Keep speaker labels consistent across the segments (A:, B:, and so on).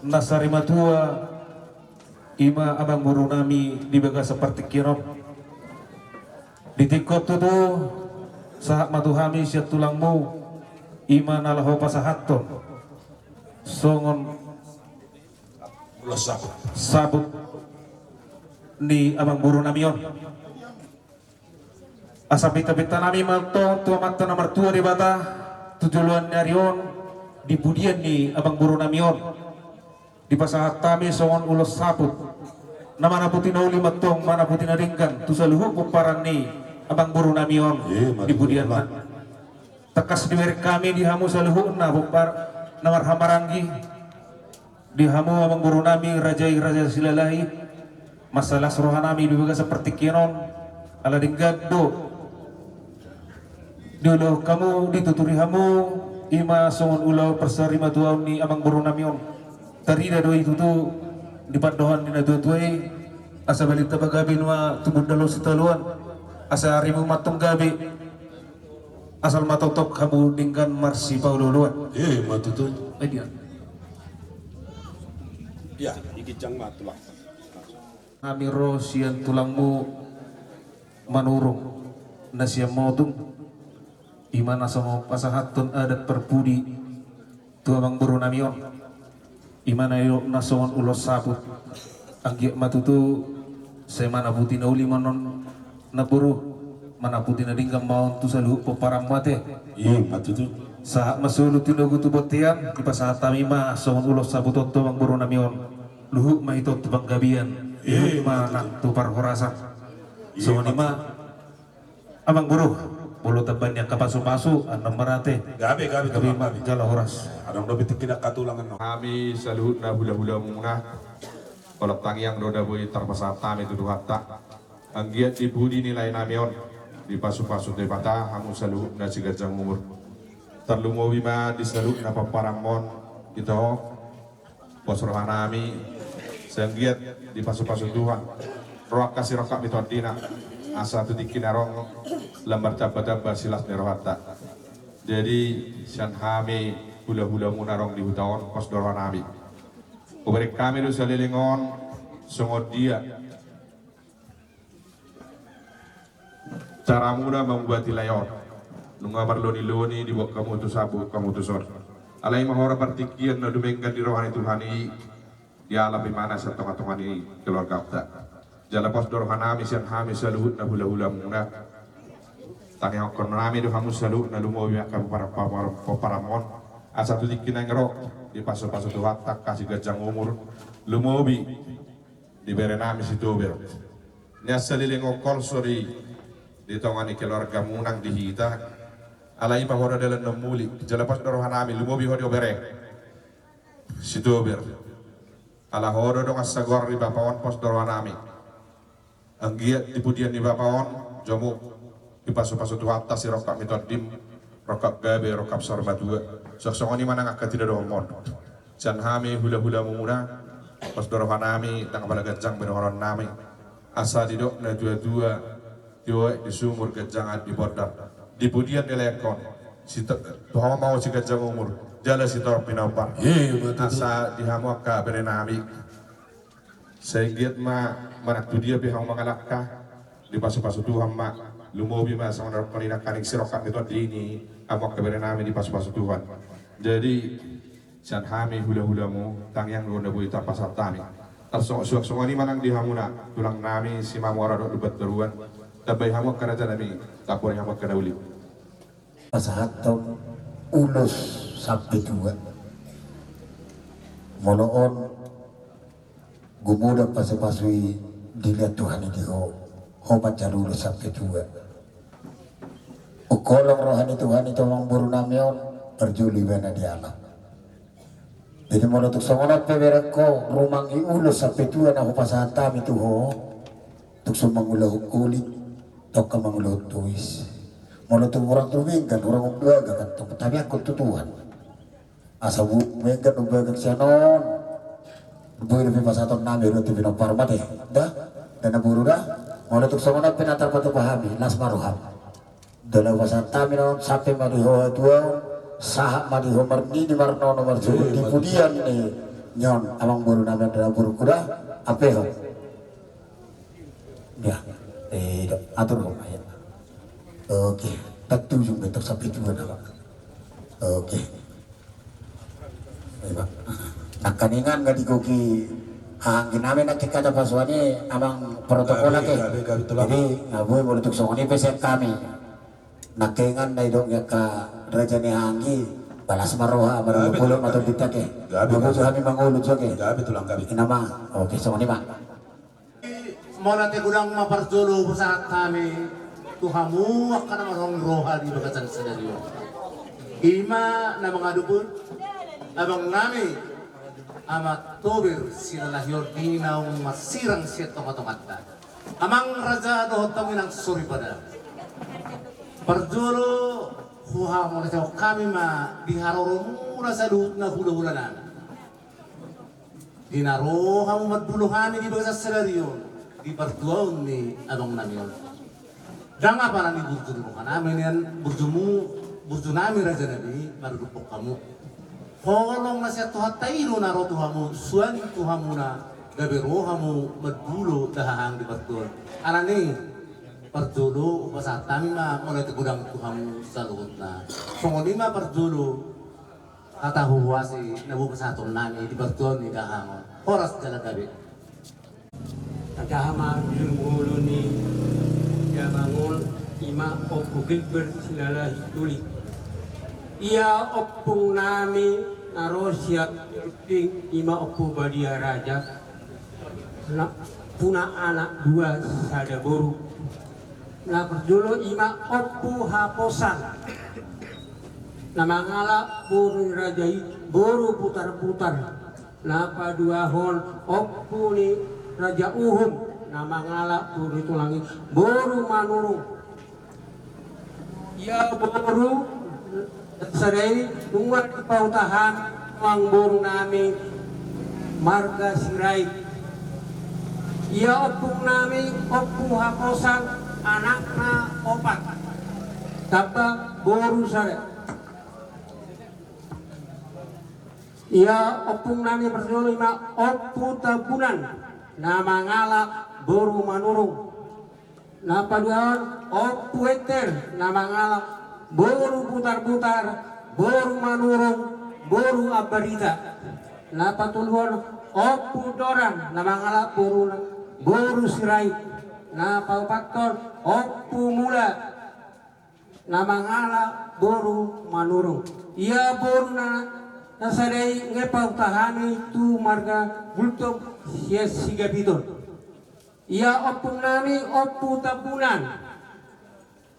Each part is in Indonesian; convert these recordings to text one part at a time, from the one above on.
A: nasari matua ima abang buru nami dibaga seperti kirop di tikot tu sahat matuhami siat tulangmu ima nalaho pasahaton songon sabut ni abang buru namion asapita-pita nami malto tua mata nomor 2 di bata tujuan nyarion di budian ni abang buru namion di pasahat tami songon ulos sabut nama na puti na uli matong mana puti na ringgan tu saluhu kumparan ni abang buru namion di budian man tekas diwer kami di hamu saluhu na bukpar namar hamarangi di hamu abang buru nami raja silalahi masalah suruhanami juga seperti kinon ala dinggado dulu kamu dituturi hamu ima songon ulau persarima tuaw ni abang buru namion tarida doi itu tu di padohan di nadu tuai asa balita bagabi nua tubud dalo sitaluan asa ribu matung gabi asal matotok kamu dingkan marsi paululuan
B: matutu
A: dia
B: ya ikijang matulah
A: amiro sian tulangmu manurung nasiam modung imana sama pasahatun adat perpudi tu abang buru namion imana yo nasongon ulos sabut anggiak matutu saya mana putih na uli manon na buru mana putih na dinggam maon tu salu peparang mate
B: matutu
A: saat masulu tinogu tu botian di pasahat tamima songon ulos sabut tu abang buru namion luhuk mahito tu bang gabian mana tu parhorasan songon ima abang buru bulu teban yang kapasu-pasu anam merate
B: gabe
A: jala horas
B: adang dobi tidak katulangan no
C: kami saluhut na hula-hula munah kolak tangiang roda boy terpasat tami tuduh hatta anggiat di budi nilai namion di pasu-pasu de bata hamu saluhut na sigajang umur terlumo bima di saluhut na paparamon itu pos rohanami sanggiat di pasu-pasu Tuhan roh kasih rokak itu dina asa tu dikinarong lambar taba-taba silas nerohata jadi sian hami hula-hula munarong di hutaon pos doron nami kuberi kami du salilingon sungod dia cara mudah membuat layon nunga marloni-loni di bawah kamu tu sabu kamu tu sor alai mahora partikian na dumenggan di rohani Tuhani di alam bimana sa tonga-tongani keluarga kita jala pos dorhanami sian hami saluhut na hula-hula muna tanya okon nami do hamu saluhut na lumowi akan para paramon asa tu dikinang rok di paso-paso tu hatak kasih gajang umur lumowi di berenami situ ber nya saliling okol sori di tongani keluarga munang di hita alai mahora dalam nemuli jala pos dorhanami lumowi hodio bere situ ber ala hodo dong asagor di bapawon pos dorhanami anggiat di pudian di bapawon jomu di pasu-pasu tu hatta si rokap mitodim rokap gabe rokap sorbatua sok-sokoni mana ngak tidak domon jan hami hula-hula mumuna pas dorohanami tang bala gajang benoron nami asa didok na dua-dua diwe di sumur gajang di bodar di pudian di lekon si tuh mau si gajang umur jala si torp pinampar asa dihamuak ka berenami sehingga manak tu dia bihang mangalakka di pasu-pasu Tuhan mak lumobi mas sama kanina kaning sirokat itu ini amok kebenaran nami di pasu-pasu Tuhan jadi san hami hula-hulamu tangyang ronda boy tapasat tami tersok-sok semua ini manang dihamuna tulang nami si mamora do debat beruan tabay hamok kana nami tapor hamok kana uli
D: pasahat tahun ulus sampai tua moloon gumuda pasapasui dilihat Tuhan itu hobat jalur sampai tua ukolong rohani Tuhan itu memburu namion berjuli bena di alam jadi mau untuk semangat pemerek ko rumang iulus sampai tua na pasahan tami itu ho untuk semangulah kulit toka mangulah tuis mau untuk orang tumingkan orang umbaga kan tapi aku tutuhan asa mingkan umbaga sianon boy lebih pasaton nami roti bina parmat dah dan buru dah mau untuk semangat penatar patu pahami las maruham dalam pasahan tami non sampai madiho tua sahak madiho marni di marno nomor di pudian nyon amang buru nami adalah buru kuda apa ho ya atur ho ayat oke tentu juga betul sampai juga nama oke baik nak kaningan gak dikoki hangin namin nak cek ada pasuannya amang protokol lagi jadi ngabuy boleh tuk songoni pesen kami nak kaingan na idong ya ka raja ni hangi balas maroha baru pulau atau kita ke bagus kami mangulud juga
B: Gabi tulang gabi.
D: nama oke songoni mak
E: mau nanti gudang maparjolo saat kami tuhamu akan marong roha di bagasan senario ima na mga dupun abang nami amat tobir sila lahyor dinaw masirang siya tong-tong-ata amang raja dohotang inang suri pada parjolo huha mo na kami ma diharoro muna sa luhut na hula-hula namin dinaroha mo matbuluhan di bagasan senario di pertuaun ni abang nami dan apa nanti burju dulu kan amin yan burju nami raja nabi marupok kamu holong nasihat tuhat tayo naro tuhamu suani tuhamu na gabiro hamu madbulo dahang di pertuan anani perjolo pasat kami ma mulai tegudang tuhamu sa luhut na songoni ma perjolo kata huwasi nabu pasatong nami di pertuan ni dahang horas jalan gabi
F: Tagahama yulmulo ni Yamangon ima opo Gilbert silala hituli. Ia opung nami narosiat ping ima opo Badia Raja. Puna anak dua sada boru. Na perjolo ima opo haposan. Nama ngala boru rajai boru putar-putar. Na paduahon opo ni Raja Uhum nama ngala boru tulangi boru manurung ia boru sadai tunggal di pautahan mang boru nami marga sirai ia opung nami opu haposan anakna opat tapa boru sare ia opung nami perjolo lima opu tabunan nama ngala boru manurung napa duaan opu eter nama ngala boru putar-putar boru manurung boru abarita napa tuluan opu doran nama ngala boru sirai napa faktor opu mula nama ngala boru manurung ia boru nasadai ngepau tahani tu marga bultong yes siga biton ia opung nami opu tabunan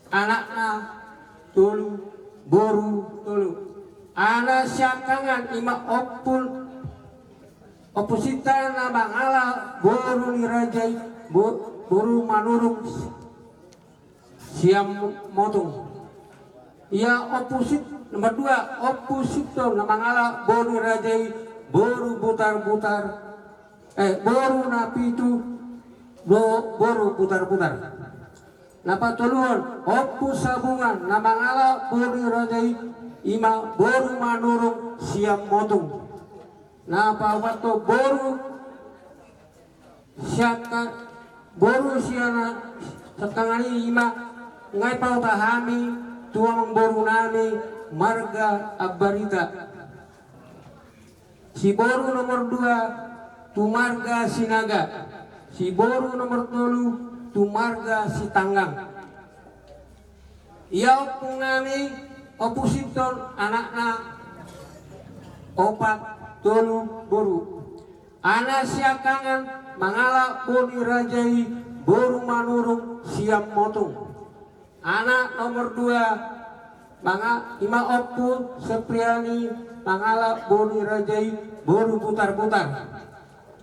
F: anakna tolu boru tolu ana syakangan ima opusita nama ngala boru nirajai boru manurung siam motung ia opusit nomor dua opusito nama ngala boru nirajai boru butar-butar boru napi itu boru putar-putar napa toluan opu sabungan nama ngala boru rajai ima boru manurung siam motung napa waktu boru siaka boru siana setengahnya ima ngai pau tahami tuang boru nami marga abarita si boru nomor dua tu marga sinaga si boru nomor tolu tu marga si tanggang ia opung nami opusiton anakna opat tolu boru ana siakangan mangala boni rajai boru manurung siam motung anak nomor dua manga ima opu sepriani mangala boni rajai boru putar-putar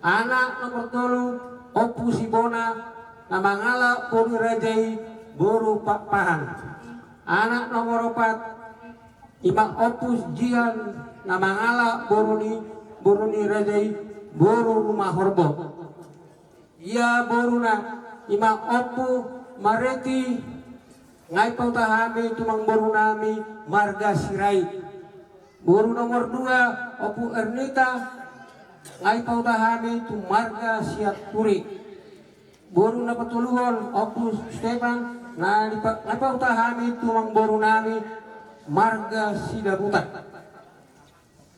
F: anak nomor tolu opu sibona nama ngala boni rajai boru pahan anak nomor 4 ima opu jian nama ngala boruni rajai boru rumah horbo ia boruna ima opu mareti ngai pautahami tumang boru nami marga sirai boru nomor 2 opu ernita ngai pautahami tu marga siat puri boru na patuluhon opu Stefan na pautahami tu mang boru nami marga sidabutan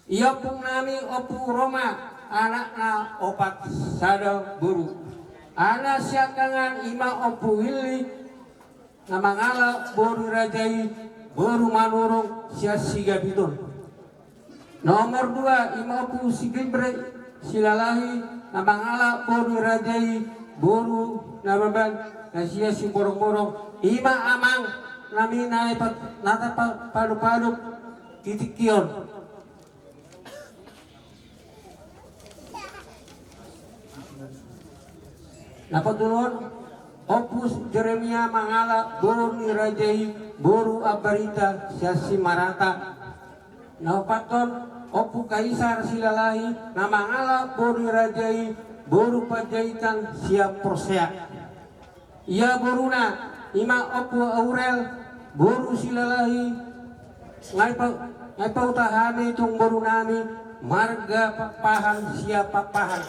F: iya pung nami opu Roma anak na opat sada boru anak siakangan ima opu Willy na mangala boru rajai boru manurung sia siga bidon nomor 2 ima opu Sigilbre silalahi na mangala boru rajai boru na baban na sia si borong-borong ima amang nami na nata paduk-paduk titik kion napatulon opus Jeremia mangala boru ni rajai boru abarita sia si marata napaton opu kaisar silalahi na mangala boru rajai boru pajaitan siap persea ia boruna ima opu Aurel boru silalahi ngai pautahami tung boru nami marga papahan siap papahan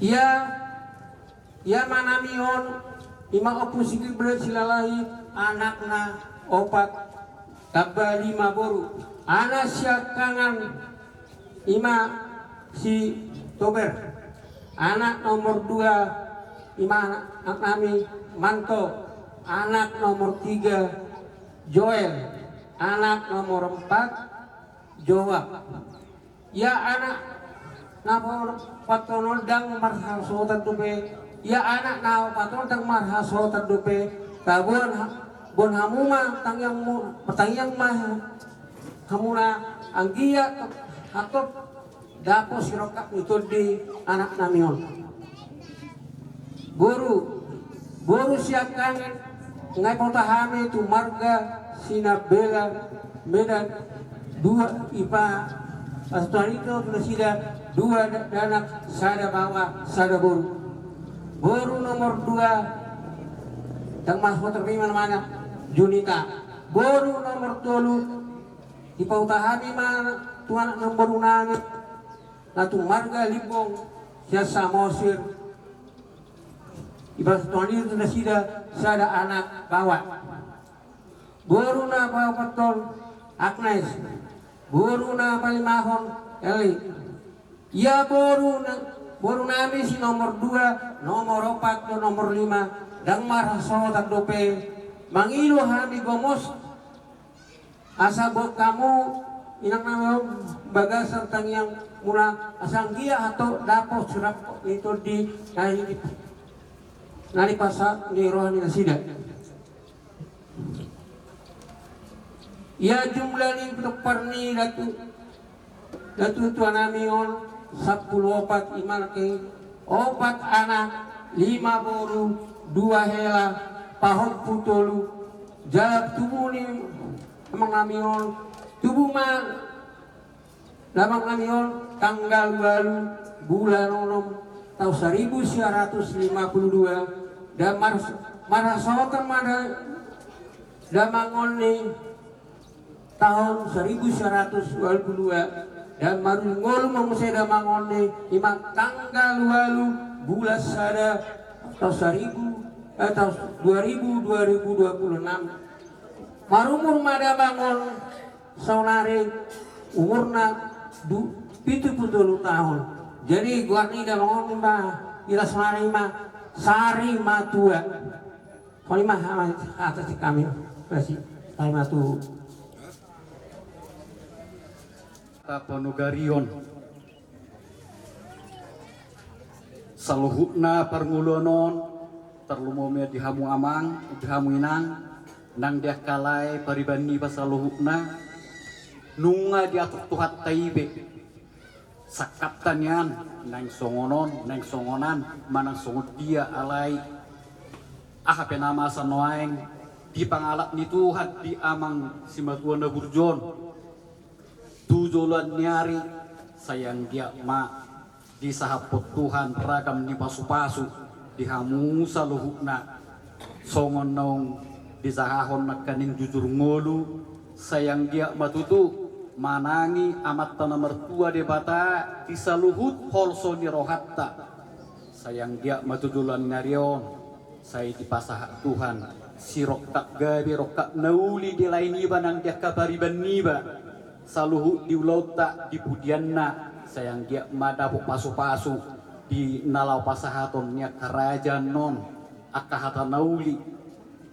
F: ia manamion ima opu Sigilbre silalahi anakna opat taba 5 boru anak siakangan ima si Tober anak nomor 2 ima anak nami Manto anak nomor 3 Joel anak nomor 4 Joab ya anak na patonol dang marhasotan dupe ya anak na patonol dang marhasotan dupe tabon bon hamuma tangyang mah hamuna anggia atau dapo sirokap itu di anak namion boru siakan ngai potahame tu marga sinabela medan 2 ipa astorito tu sida 2 danak sada bawa sada boru nomor 2 tang masuk terima mana Junita boru nomor 3 ipautahami mana tuan nomor 6 natu marga libong sia samosir ibas tuan itu sida sada anak bawa boru na bawa patol Agnes boru na palimahon Eli ya boru nami si nomor 2 nomor 4 dan nomor 5 dang marhaso tagdope mangilo hami gomos asa bot kamu inang nama bagasan tang yang mula asanggia atau dapo surat itu di nari pasal di rohani nasida ya jumlah ni untuk parni datu tuan namion 14 iman ke 4 anak 5 boru 2 hela pahon putolu jalap tubuh ni emang namion tubuh mah lamang namion tanggal 2 bulan onom tahun 1952 dan marasokan mana damangon ni tahun 1922 dan marungol memusai damangon ni imang tanggal 2 bulan sada tahun 2026 marumur mada bangun saunare umurna 70 tahun jadi gua ni dah bangun mah ila saunare mah sari matua kali mah atas kami masih sari matu
G: Ponogarion saluhukna parngulunon terlumome dihamu amang dihamu inang nang dia kalai paribani pasaluhukna nunga diatur tuhat taibe sakaptanian nang songonan manang songot dia alai ahape nama sanoaeng di pangalap ni Tuhan di amang simatuan na burjon tujulan nyari sayang dia ma di sahapot Tuhan ragam ni pasu-pasu dihamu saluhukna songon naung di sahahon nakaning jujur ngolu sayang dia matutu manangi amat tanah mertua de bata disaluhut holso ni rohatta sayang dia matudulan narion saya dipasah Tuhan si rokak gabi rokak nauli di lain iba nang dia kabariban niba saluhut di ulauta di pudianna sayang dia madapu pasu-pasu di nalau pasahatonnya kerajaan non akahata nauli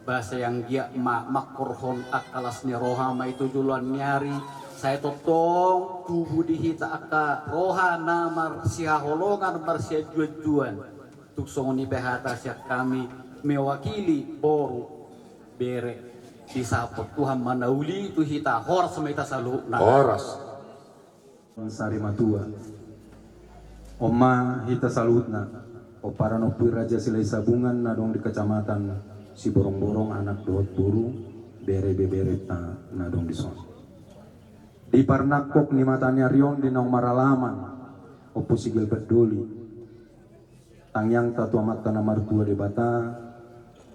G: bahasa yang dia makorhon akalas ni rohama itu duluan nyari saya totong tubuh dihita aka roha namar siha holongan marsia juan tuk songoni pehata siak kami mewakili boru bere disapot Tuhan manauli tu hita hor semeta salu
C: Horas.
H: Sari matua Oma hita salutna o para nopi raja silai sabungan na dong di kecamatan si borong-borong anak dohot buru bere ta na dong di son di parnakok ni matanya rion di nong maralaman opo sigil berdoli tangyang tatu amat tanah martua di bata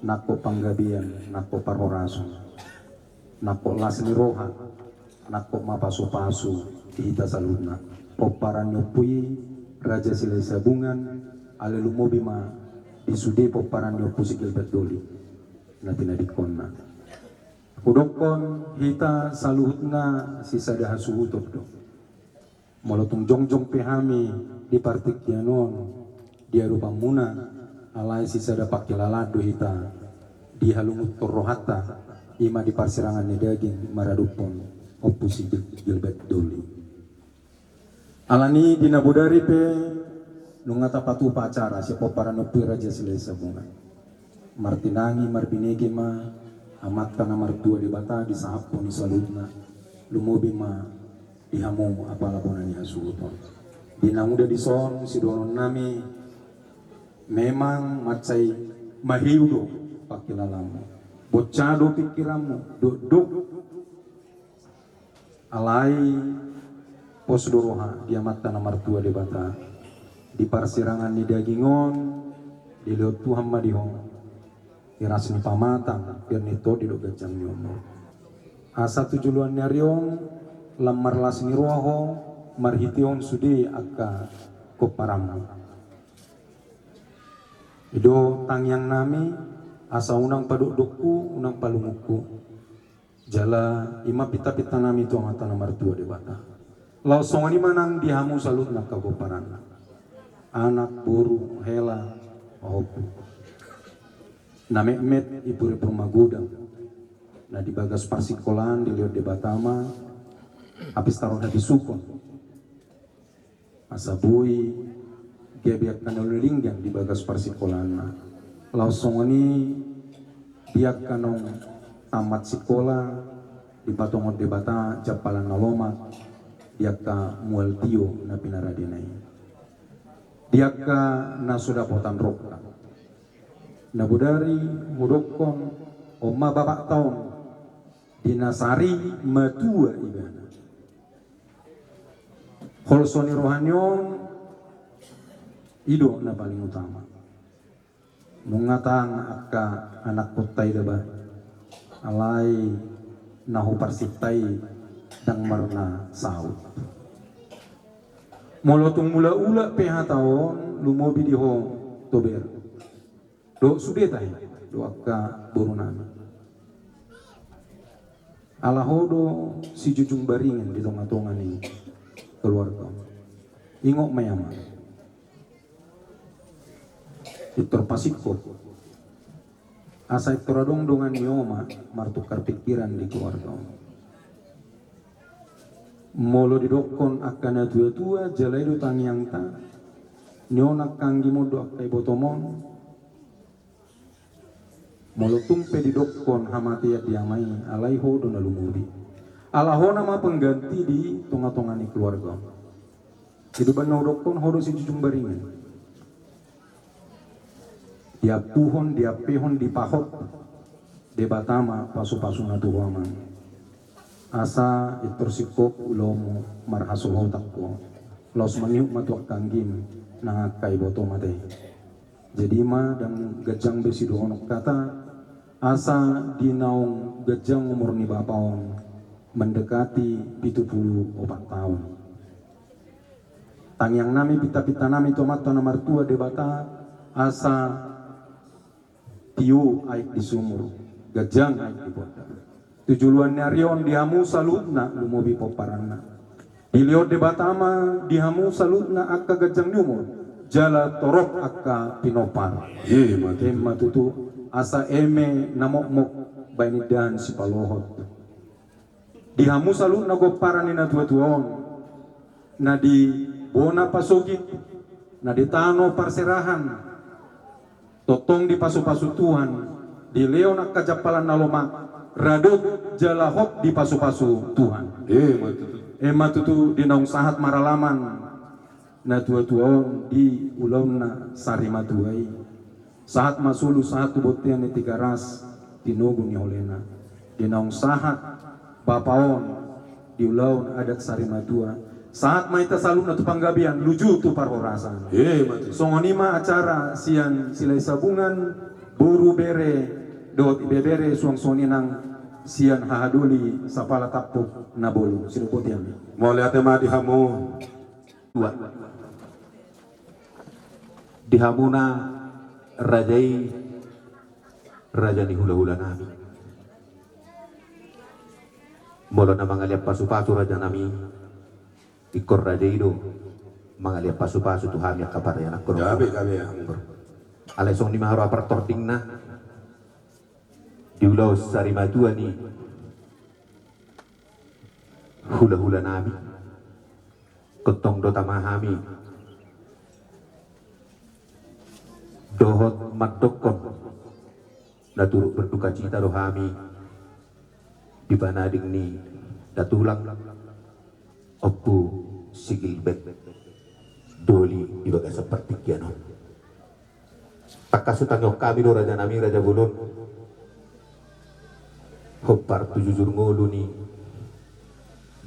H: nako panggabian nako parhorason nako lasni roha nako mapasu-pasu di hita salutna o para nyopui raja silai sabungan ale lumobi ma disude poparan yo pusikil berdoli natina dikonna kudokon hita saluhutna sisa dah suhutop do molotung jongjong pehami di partik yanon dia rupa muna alai sisa dah pakilalado hita di halungut torohata ima di parsirangan ni daging maradupon opusikil berdoli alani dinabudari pe nungata patu pacara siapa para nopi raja silai sabungan martinangi marbinegi ma amat kana martua di bata di sahapo ni salutna lumobi ma dihamu apala puna ni hasuton dinamuda di son si donon nami memang macai mahiudo pakilalamu bocado pikiramu duk alai pos doroha di amat kana martua di bata di parsirangan ni dagingon di leot Tuhan madihong irasni pamatang pirnito di do gajang nyomo asa tujuluan nyariong lamar lasni roho marhition sudi akka koparamu ido tangyang nami asa unang padukku unang palunguku jala ima pita-pita nami tu amata nomor 2 di bata lau songani manang dihamu salut nak kagoparana anak buru hela opu na met ibu permagudang na di bagas parsikolan di liot de batama habis taruh di sukon asabui gebiak kanolinggang di bagas parsikolan na langsung ini biak kanong tamat sekolah di patongon de bata japalan nalomat diak ka mual tio na pinaradinay diak ka na sudah potan rokta nabudari hudokon oma bapak tahun dinasari matua ibana holsoni rohanyon ido na paling utama nungatang akka anak putai daba alai nahu parsitai dang marna saut molotung mula-ula peha tahun lumobi diho tober do sude tahi do akka borunami alahodo si jujung baringan di tonga-tonga ni keluarga ingok mayama itor pasiko asa itor adong dongan nioma martukar pikiran di keluarga molo didokon akana tua-tua jalai do tangyang ta nyona kanggi modo akai botomon molotung pedidokon hamati ya diamai alaiho dona lumuri alaho nama pengganti di tonga-tongani keluarga hidupan naudokon hodo si jujung baringan dia puhon dia pehon di pahot de batama pasu-pasu natuhuaman asa itorsikop ulomo marhasul hotakko los maniuk matuak kanggim nangakai botomate jadi ma dan gajang besi doonok kata asa dinaung gajang umur ni bapaon mendekati 74 tahun. Tangyang nami pita-pita nami tomato na martua debata asa tiu aik di sumur, gajang aik di bota. Tujuluan nyarion dihamu salutna lumubi poparanna. Diliot debatama dihamu salutna akka gajang nyumur, jala torok akka pinopar. Ema tutu asa eme namok-mok bainidan si palohot. Dihamu salutna goparan ni na tua-tuaon, na di bona pasogit, na di tano parserahan, totong di pasu-pasu Tuhan, di leon akka japalan na lomak, radot jalahot di pasu-pasu Tuhan. Ema tutu di naung sahat maralaman, na tua-tuaon di ulaw na sarimatuay. Sahat masulu sahat tubotian ni tigaras, tinugo ni Holena. Di naung sahat papaon di ulaw adat sarimatua. Saat maita salum na tupanggabian luju tu parorasan. Songonima acara sian silay sabungan buru bere dot ibebere suang soninang sian hahaduli sa pala tapok na bolu. Sinuputi ami.
B: Mau lihat tema dihamu.
I: Dua. Dihamuna rajai raja ni hula-hula nami. Molo na mga liap pasu-pasu raja nami ikor raja ido mga liap pasu-pasu Tuhan yang kaparayan akor.
B: Gabi ya.
I: Alay song ni maharo apartorting na diulaw sarimatua ni hula-hula nami kotong do tamahami dohot madokon na turut berduka cita rohami di panading ni datulang opu sigilbet doli di baga seperti kiano takasutangyo kami do raja nami raja bulun hopar tujujur ngulu ni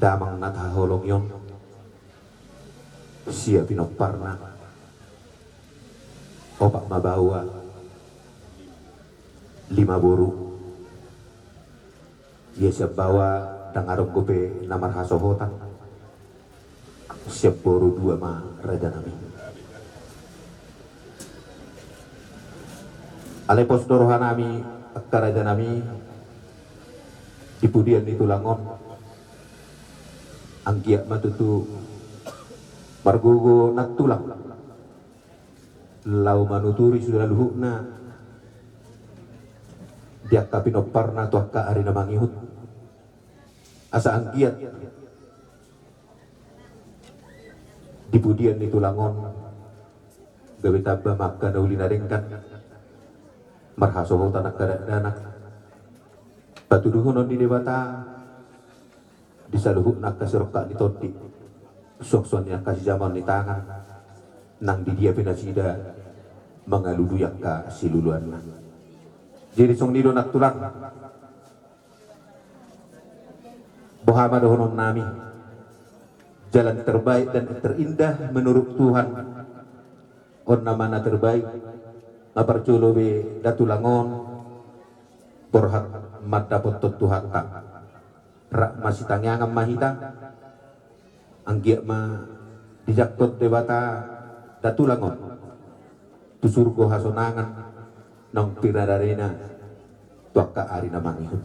I: damang natah holong yon siya pinoparna opak mabawa 5 boru. Ia siap bawa dangarong gope namar hasohotan siap boru 2 ma raja nami ale pos dorohan nami akka raja nami ipudian di tulangon anggiak matutu margogo natulang lau manuturi sudah luhukna dia kapinoparna tu akka ari na mangihut asa anggiat dipudian ni tulangon gawe taba maka dauli naringkan marhasoho tanak danak patuduhon di dewata disaluhuk nak kasirokka ni todi sok-soknya kasih zaman ni tangan nang di dia pinasida mengaludu yakka siluluan jadi song nido nak tulang Bohama dohonon nami jalan terbaik dan terindah menurut Tuhan orna mana terbaik ngaparculo be datulangon porhat madapot Tuhan tak rak masih tangyangam mahita anggiak ma dijaktot dewata datulangon tusurgo hasonangan nong piradarena tuaka ari namangihut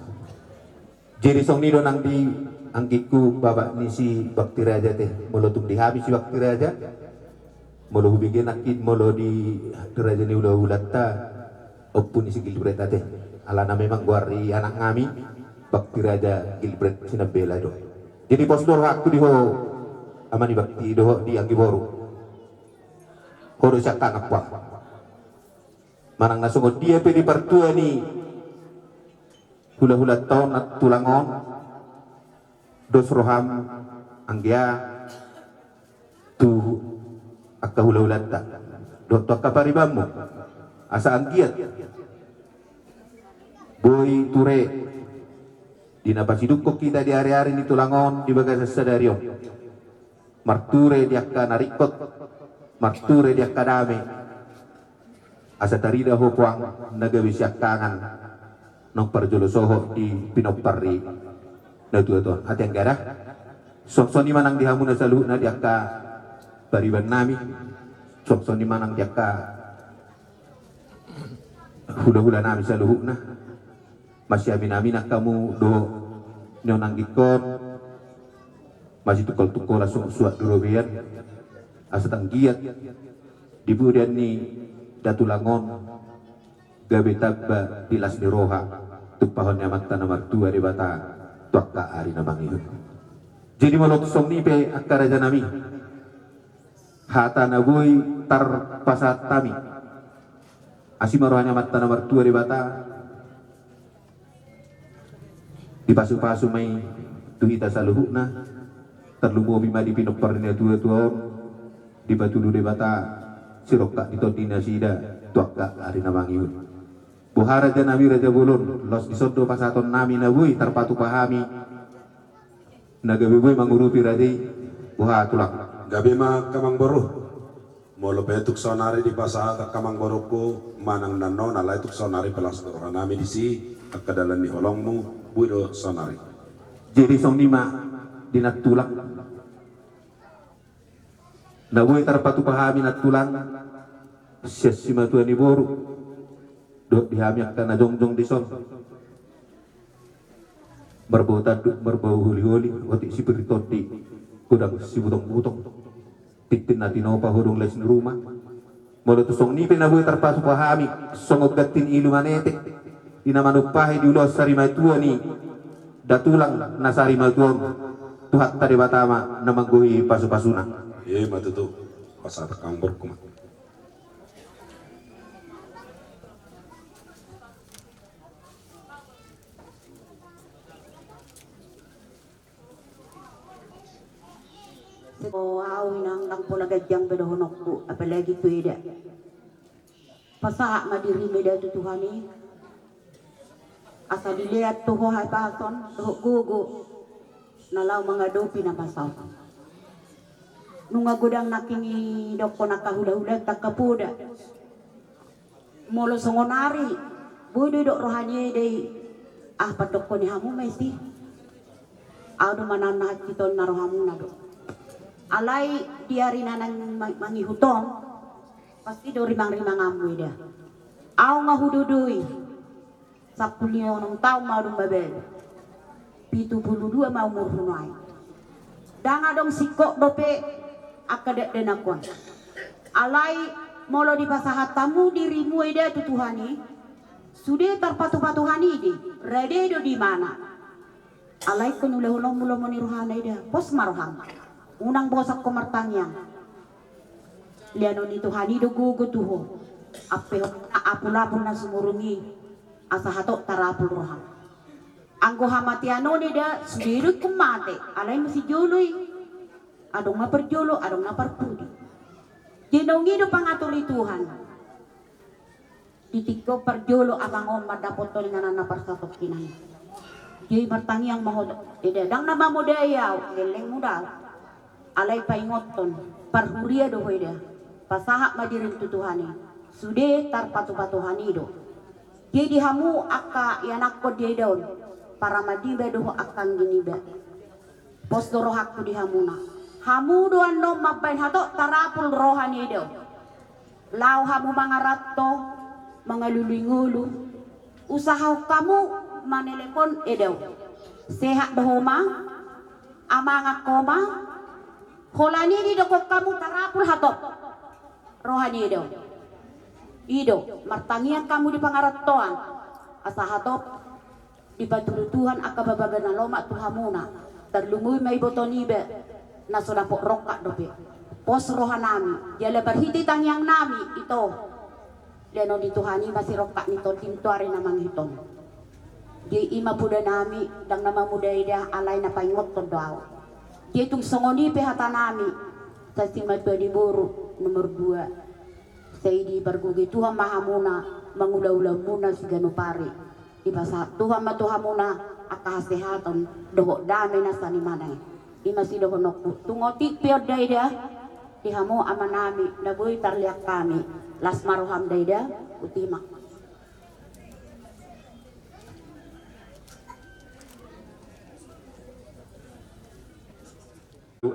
I: jadi song nido nang di angkiku babak nisi bakti raja teh molo tung dihabis si bakti raja molo hubigin akid molo di raja ni ulah ulatta opun isi Gilbert teh alana memang guari anak ngami bakti raja Gilbert sinabela do jadi pos dor hakku di ho amani bakti do di anggi boru hodo sak tangap wah manang nasungod dia pe di partua ni hula-hula tahun at tulangon dos roham anggia tu akka hula-hula ta do to akka paribamu asa anggiat boy ture dina pasidukko kita di hari-hari ni tulangon di bagas sadarion marture di akka narikot marture di akka dame asa tarida ho puang nagawi siakangan nong parjolo soho di Pinopari na tuaton hati ang gara soni manang dihamu na salu na diaka bariban nami soni manang diaka hula-hula nami saluhu na masih amin-amin nak kamu do nyonang gikon masih tukol-tukol langsung suat durobian asatang giat dibudian ni datulangon gabe tabba dilas ni roha tupahon nyamat tanah martua di bata tuakka ari namang ihun jadi malok somni pe akkaraja nami hata nabui tar pasat tami asimaroha nyamat tanah martua di bata di pasu-pasu may tuhita sa luhuk na terlumo bima di pinopar niya tua-tua di batu di bata sirokka di todina sida tuakka ari namang ihun buhara jan nami raja bulun los disodo pasaton nami nabui terpatu pahami nagabiboy mangurupi raja buha tulak
B: Gabi ma kamang boro. Molo petuk sonari di pasaha kamang boroko manang nano nalai tuk sonari pelas dorohan nami di si akadalan ni holongmu buido sonari.
I: jadi song lima dinat tulak nabui terpatu pahami nat tulang sesima tuan iboru dok dihamiak karena jongjong di son berbau taduk berbau huli-huli watik si beritoti kudang si butong-butong titin natin opa hudung les rumah mula tu song nipin na buhay terpasu pahami song gatin ilu manete inamanupahi di ulos sarimay tua ni datulang na sarimay tua tuhat tadi batama na mangguhi pasu-pasuna
B: Matutu pasata kamang boroko ma.
J: Wow, nang pula gadyang bedohonok tu, apalagi tu ida. Pasaha madiri beda tu Tuhani. Asa dilihat tu ho hai pason, tu gugu. Nalau mengadopi na pasaw. Nunga gudang nakingi doko nakahula-hula takapuda. Molo songonari, budo dok rohani dei. Ah padoko ni hamu mesti. Ado mananah kiton narohamu nado. Alai diari nanang mangi hutong pasti do rimang-rimang ambu ida au ngahududui 10 tau mau dum babel 72 mau umur hunai danga dong sikok dope akadek denakon alai molo di pasahatamu dirimu ida tu Tuhani sudah terpatu-patuhani di rede do di mana alai kunulahulong mulo moni rohana ida pos marohang unang bosak komartangyang liano ni Tuhani do gugu tuho ape apulapul na sumurungi asa hato tarapul rohang anggo hamatiano ni da sudirut kumate alay masih joloy adong na perjolo adong na parpudi jinongi do pangatuli Tuhan ditiko perjolo abang madapotol nga na parsatok kinan jadi martangyang mahod idadang na mamudayaw geleng mudaw alay paingoton parhuria do hoida pasahak madirin tutuhani sude tarpatu-patuhani do jadi hamu akka yanakko dia daun para madiba do akang giniba pos do rohakku di hamuna hamu do ando mapain hato tarapul rohani do lau hamu mangaratto mangalulingulu usaha kamu manelepon edaw sehat do homa amanga koma holani di dokok kamu tarapul hatop rohani ido martangian kamu di pangaratoan asa hatop di batulu Tuhan akababaga na loma tuhamuna terlumui may botonibe na sodapok roka dope pos rohanami jala berhiti tangyang nami ito deno di Tuhani masih roka nito tintuari namang hiton di ima buda nami dang nama muda ida alay na paingot to daw dia tung songoni pehatanami sa simat di buru nomor 2 saya di bargugi Tuhan mahamuna mangula-ula muna si ganupari ibasa Tuhan matuhamuna akahasehatan doho dame na sa nimanay ima si doho nokku tungoti piod daida dihamu amanami nabuy tarliak kami las maruham daida utimak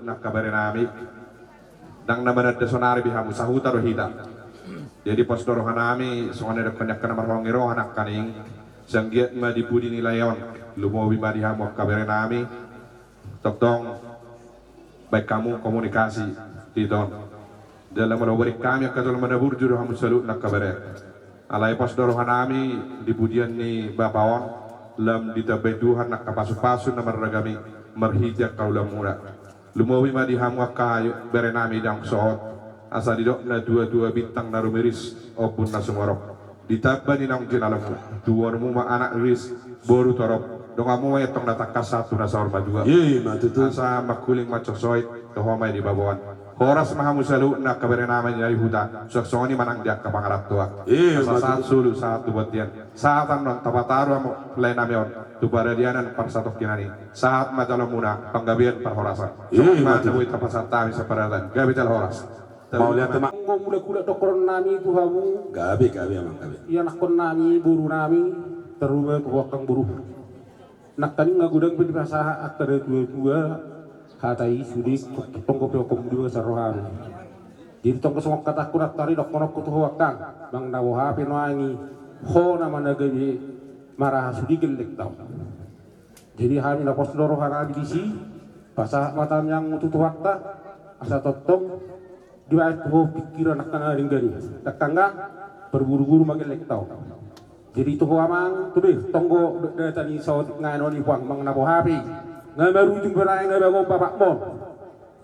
C: nak kabare nami dang na manad sonari bihamu sahuta rohita jadi pas doro hanami songane dak kanyak kana marhongiro anak kaning sanggiat ma dipudi nilayon lumowi ma dihamu kabare nami tokdong baik kamu komunikasi dito dalam menawari kami akan menabur juru hamu salut nak kabare alai pas doro hanami dipudian ni bapawan lam ditabeduhan nak kapasu-pasu na maragami marhijak kaulah mura lumawi ma dihamu kayu berenami dang sohot asa didok na dua bintang na rumiris opun na sumarok ditabba ni nang jinalamu dua mu ma anak ris boru torop dong amu ya tong natakas satu na sahur madua asa makuling macosoit tohomay di babawan horas mahamu salu na kaberenami dari huta soksoni manang diak kapangarat tua asa saat sulu saat dubatian saat non tapataru amu lain namion tu pada dianan par satu kinani saat majalo muna panggabian par horasan cuma tebuit tapasat tami separatan gabi cal horas
B: mau lihat teman
K: mula tokoron nami tu hamu
B: gabi amang gabi
K: iya nakon nami buru nami terubah tu wakang buru nak tani ngagudang pinrasa akare dua hatai sudi tongko peokom dua sarohan jadi tongko semua kataku nak tari dok monok tu wakang bang nawo hape noangi ho nama nagabi marah sudi gelek tau jadi hari na pos doro harabi disi pasah matam yang tutu wakta asa totong dua itu pikiran nak kana ringgani tak tangga berburu-buru magelek tau jadi itu amang tu deh tonggo tadi saut ngano ni puang mang nabo hapi ngabaru jung berai ngabago bapak mon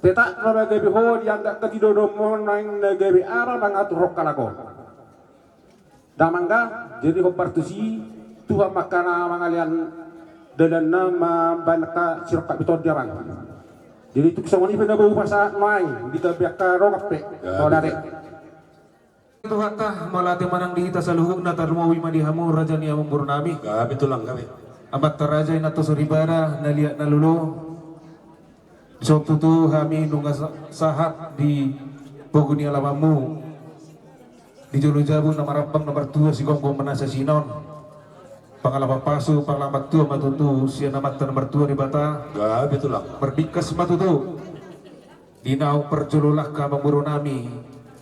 K: tetak no nagabi ho dianggap ketidodo mon nang nagabi ara nang aturok kalako damangga jadi ho partusi tuha makana mangalian dalan nama banaka sirok bitod diarang jadi itu kesawani pena bau pasa main kita biak rongap pe odare
A: Tuhan tah malate manang dihita sa luhug na tarmawi madihamu raja ni among burnami
B: gabi tulang gabi
A: amat taraja na to soribara naliat nalulo so tutu kami nunga sahat di poguni alamamu di jolo jabu na marapang nomor 2 si gonggong manasa sinon pangalapa pasu pangalamat tua matutu siya namat nomor 2 di bata
B: gabi tulang
A: berdikas matutu dinau perjululah ka mamburu nami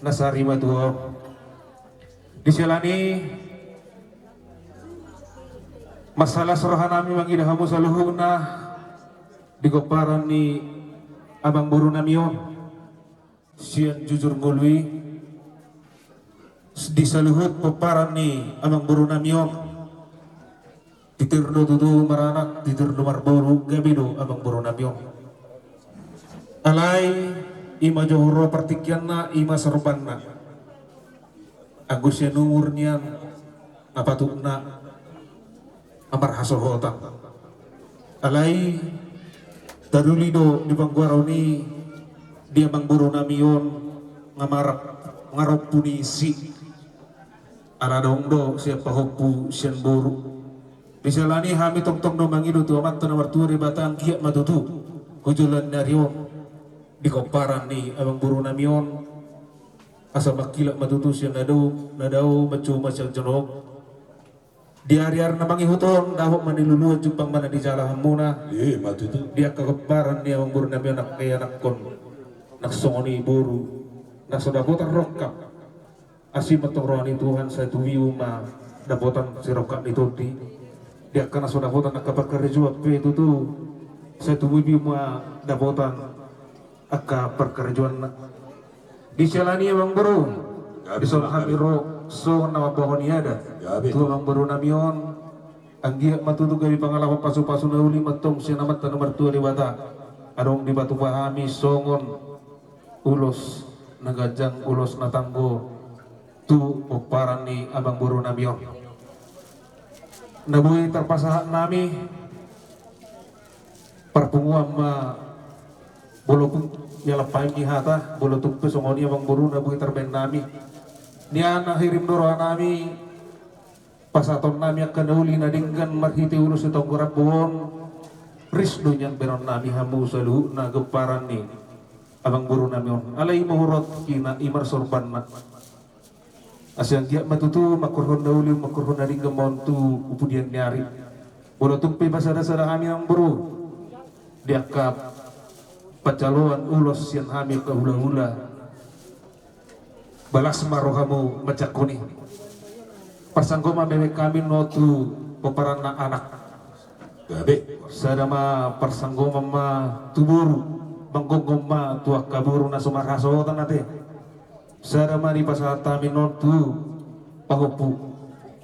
A: nasari matuo disilani masalah serahan nami mangidahamu sa luhug na digoparan ni abang buru namion siyan jujur ngulwi di saluhut peparan ni abang buru namion titirno tutu maranak titirno marboru gabido abang buru namion alai ima johoro partikian na ima serban na Agusnya numurnya napatuk na amar hasol hota alai tarulido di bangguaroni dia bangburu namion ngamarap ngarop punisi ala dongdo siapa hopu sian buru disalani hami tong do mangido tu amat nomor 2 di batang kiak matutu kujulan narion di komparan ni abang buru namion asa makila matutu siya nadau macuma siya jenok di hari-hari namangi huton dahok maniluluan jupang mana di jalan muna
B: matutu
A: dia kekeparan dia abang buru namion nak kaya nakon naksongoni buru nasodapotan rokap asim matoroani Tuhan saya tuwiu ma dapotan si rokap itu di dia kana sodapotan nakapakarejua pe itu tu saya tuwiu ma dapotan aka perkerjuan disalani abang buru bisol hamiro so nama pohon ada tu abang buru namion anggi matutu gabi pangalawa pasu-pasu nauli matong sinamat na nomor 2 liwata adong di batu pahami songon ulos nagajang ulos natanggo tu oparan ni abang buru namion nabuhi terpasahan nami perpunguan ma bolokung yalapay ni hata bolotuk pe songoni abang buru nabuhi terben nami niya nahirim doro nami pasaton nami akan uli nadinggan marhiti ulus itong gurapon risdo nyan beron nami hamu salu na gemparan ni abang buru namion alai mahurot kina imar sorban na asyang dia matutu makurhon dauli makurhon nadinggan montu upudian nyari bolotuk pe basada-sada kami ang buru diakap pacaluan ulos sian hamil ke hula-hula balas marohamu macakuni pasanggoma bebek kami notu peperan anak gabe sadama persanggoma ma tuburu banggoma tua kaburu na sumarhaso tanate sadama di pasatami notu pahopu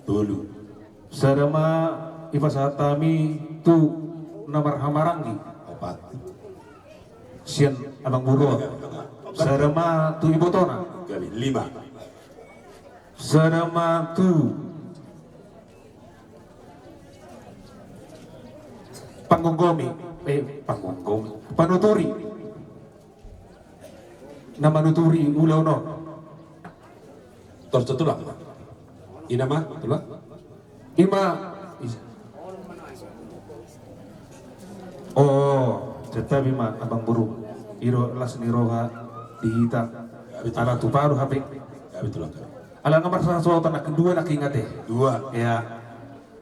A: dulu sadama di pasatami tu namar hamarangi opat sian abang buru sadama tu ibotona
B: gabi 5
A: sadama tu panggunggomi panuturi nama nuturi ulauno
B: tertulang ina mah tulang
A: ima oh tetapi mah abang burung iro las niroha dihita ala tuparu HP
B: gabi tulang
A: ala nomor satu anak kedua nak ingat
B: dua
A: ya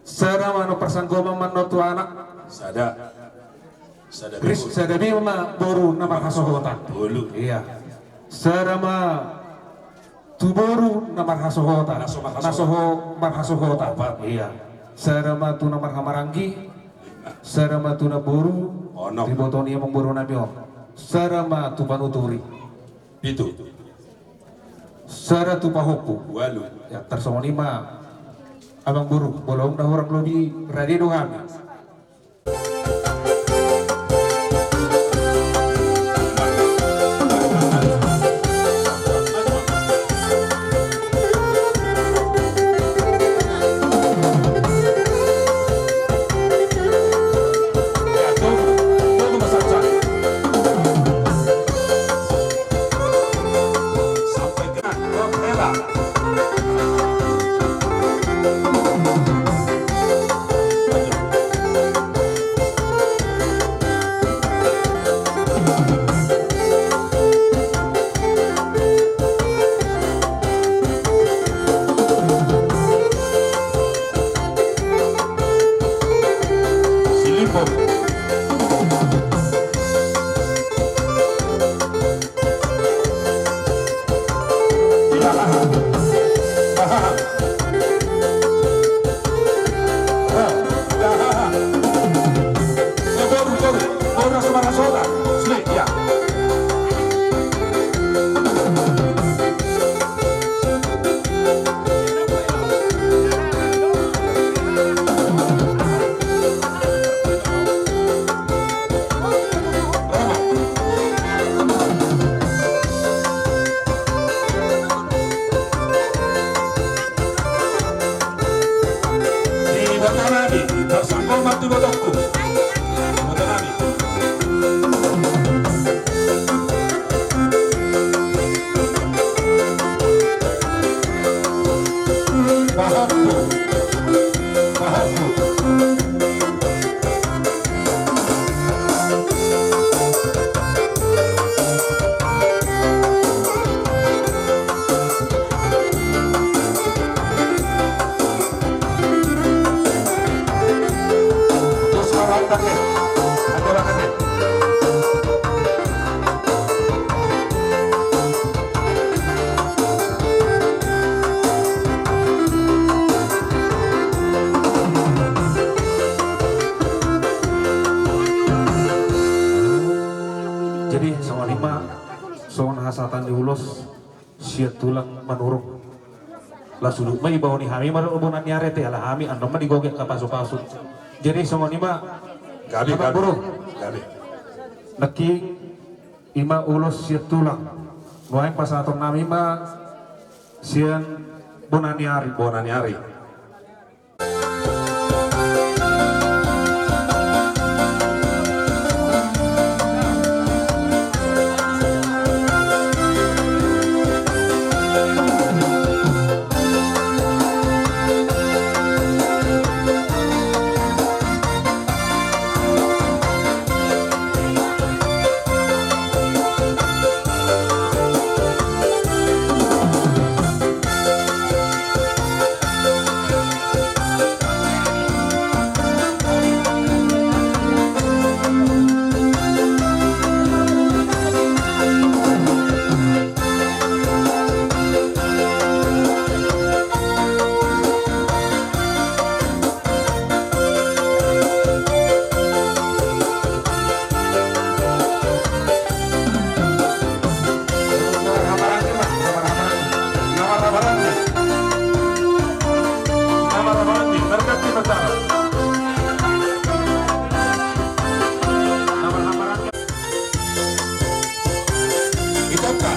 A: sarama no persanggoma manotu anak
B: sada
A: Kris sadabi mama boru nama hasohota
B: dulu
A: iya sarama tuboru nama hasohota nasoho marhasohota iya sarama tu nama hamarangi sarama tu na boru ribotoni emang boru nabio sarama tu panuturi
B: itu
A: sara tu pahoku
B: walu
A: ya tersongoni ma abang boru bolong dah orang lobi radio kami Jadi sama lima soal hasatan diulos siat tulang manurung lah sudut mai bawa ni hami malu ubunan nyare teh lah hami ando mah digogek ka pasu-pasu. Jadi sama lima
B: gabi
A: buru
B: gabi
A: neki ima ulos siat tulang nuaing pasaton nami mah sian bonaniari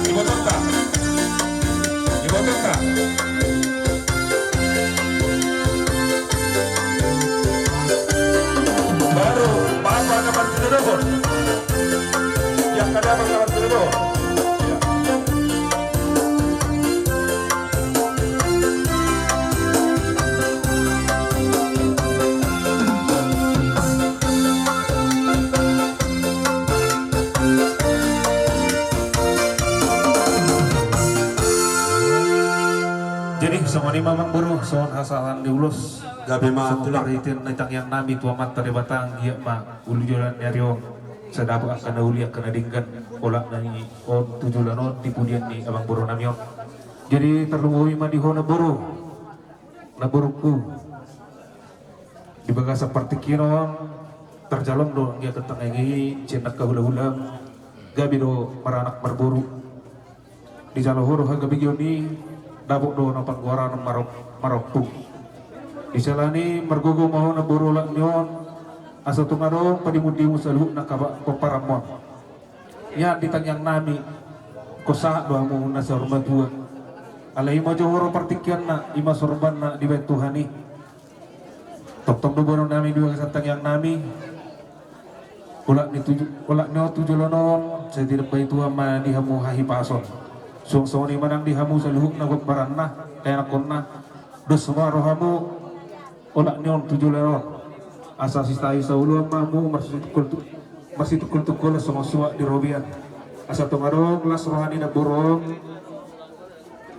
A: Ibotong ka. Ibotong ka. Baru Papa dapat dulu. Yang kadang dapat dulu. Jadi semua ni mamang buru, soal hasalan diulus.
B: Gabi
A: Semua itin natang yang nami tua mata de batang iya ma ulu jalan nyariong sedap akan uli akan dinggan olak nani on tujulan on tipudian ni abang buru namion. Jadi terluwi ma di hona buru na buruku di bagas seperti kinon terjalong do dia ketang ngi cenak ka hula-hula gabi do maranak berburu di jalohoro ha gabi gioni dabok do na panggoran marokku isalani margogo mau na buru lang nyon asa tungarong padimudimu sa luhuk na paparamon ya ditanyang nami kosa do amo na sa rumah tua alai mo jaworo partikian na ima sorban na di bet Tuhani tok do bono nami dua kesatang yang nami ulak ni tujuh lonon saya tidak baik tua ma dihamu hahi pason song ni manang dihamu sa luhuk na gokbaran na kaya nakon na dos semua rohamu olak nyon tujuh leron asasi tayo sa ulo mamu masih tukul sama suwa di robian asa tumarong las rohani na borong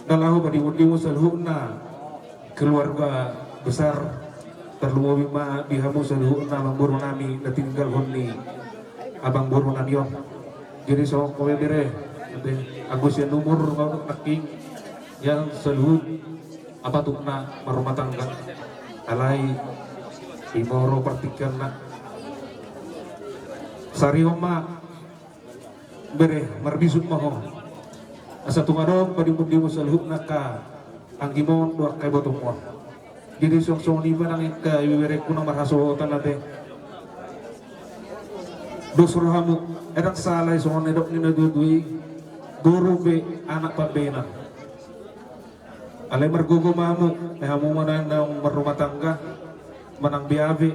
A: dalahu badimudimu sa luhuk na keluarga besar terluwi ma dihamu sa luhuk na mamburu nami na tinggal honi abang buru nanion jadi so kowe dire agus yang umur naking yang seluhuk apa tuh na marumah tangga alai imoro partikan na sarioma bere marbisut maho asa tungadong padimudimu sa luhuk na ka ang gimon dua kay botong mo jadi song ni ba nang ka ibere ko nang marhasuotan nate dosrohamu erang salay songon edok ni nadudui guru be anak pabena alay margogo mamu hamu manang marumah tangga manang biabe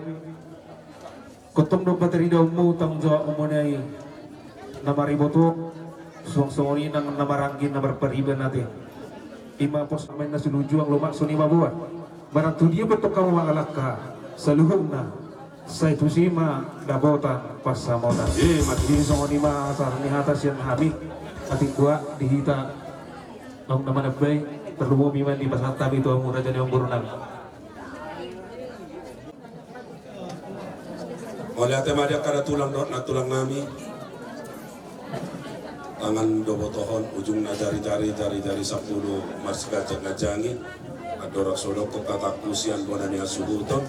A: kotong do bateri daw mo tang jawa umunay na mariboto suang-suangin ng namarangin na berperiban natin ima pos amin na sinuju ang lumak suni mabuat barang tu dia betok kamu mangalak ka sa luhog na sa itusima dabotan pasamota mati songon ima sa nihatas yan hami ating kuha dihita ang naman nagbay terlumumi man di pasang tabi ito ang mura dyan yung burunan.
B: Oleh ate madia kada tulang dot na tulang nami tangan dobotohon ujung na jari-jari 10 mas gajak ngajangi adorak solo ko katakusian buana ni asuhuton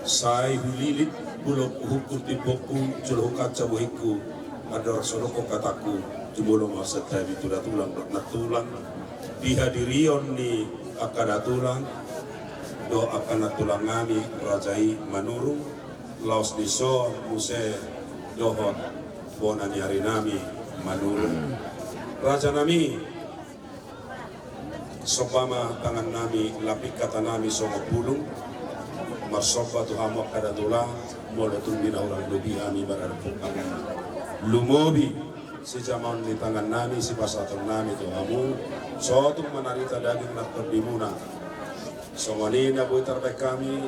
B: sai hulilit bulok hukum tiboku juluh kaca buhiku adorak solo ko kataku jumulo masa tabi tulang dot na tulang dihadirion ni akada tulang do akana tulang nami rajai manurung laos diso muse dohon bonani hari nami manurung raja nami sopama tangan nami lapik kata nami songo pulung marsopa tu hamu akada tulang molotun bina orang lebih ami bararpukang lumobi si zaman di tangan nami si pasaton nami tu hamu sotung manarita daging naktor dimuna songonina boy terbaik kami